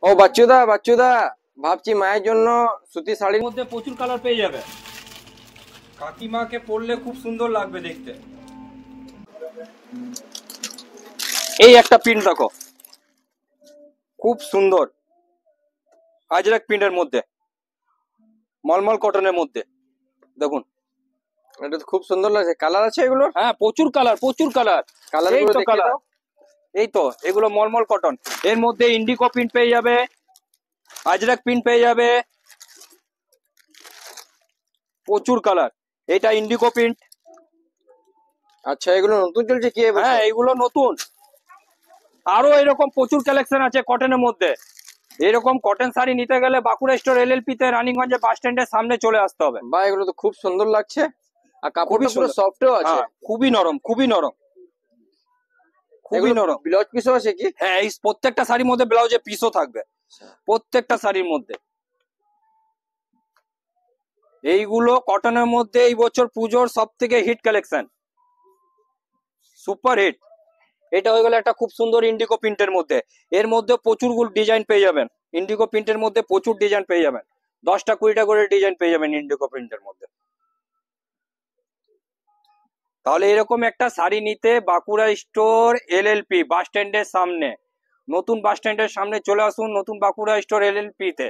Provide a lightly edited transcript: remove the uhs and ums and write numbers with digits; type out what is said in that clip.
ও বাচ্চুদা, বাচ্চুদা, ভাবছি মায়ের জন্য সুতি শাড়ির মধ্যে প্রচুর কালার পেয়ে যাবে। কাকিমাকে পরলে খুব সুন্দর লাগবে দেখতে। এই একটা প্রিন্ট দেখো, খুব সুন্দর আজরাক প্রিন্টের মধ্যে, মলমল কটনের মধ্যে। দেখুন, এটা তো খুব সুন্দর লাগছে। কালার আছে এগুলো? হ্যাঁ প্রচুর কালার, প্রচুর কালার। কালার এই গুলো তো দেখিয়ে কালার, দাও। এই তো এগুলো মলমল কটন। এর মধ্যে ইন্ডিগো প্রিন্ট পেয়ে যাবে, আজরাক প্রিন্ট পেয়ে যাবে, প্রচুর কালার। এটা ইন্ডিগো প্রিন্ট। আচ্ছা, এগুলো নতুন চলছে কি এবছর? হ্যাঁ এগুলো নতুন। আরো এরকম প্রচুর কালেকশন আছে কটনের মধ্যে। এরকম কটন শাড়ি নিতে গেলে বাঁকুড়া স্টোর এলএলপি তে রানীগঞ্জে বাস স্ট্যান্ডের সামনে চলে আসতে হবে। বা এগুলো তো খুব সুন্দর লাগছে। আর খুবই কাপড়টা পুরো সুন্দর, সফটও আছে। হ্যাঁ খুবই নরম, খুবই নরম, খুবই এগুলো নরম। ব্লাউজ পিসও আছে কি? হ্যাঁ এই প্রত্যেকটা শাড়ির মধ্যে ব্লাউজে পিসও থাকবে, প্রত্যেকটা শাড়ির মধ্যে। এইগুলো কটনের মধ্যে এই বছর পুজোর সব থেকে হিট কালেকশন, সুপার হিট। এটা হয়ে গেল একটা খুব সুন্দর ইন্ডিগো প্রিন্টের মধ্যে। এর মধ্যে প্রচুর ডিজাইন পেয়ে যাবেন। ইন্ডিগো প্রিন্টের মধ্যে প্রচুর ডিজাইন পেয়ে যাবেন, 10টা 20টা করে ডিজাইন পেয়ে যাবেন ইন্ডিগো প্রিন্টের মধ্যে। তাহলে এরকম একটা শাড়ি নিতে বাঁকুড়া স্টোর এলএলপি বাস স্ট্যান্ডের সামনে, নতুন বাস স্ট্যান্ডের সামনে চলে আসুন, নতুন বাঁকুড়া স্টোর এলএলপি তে।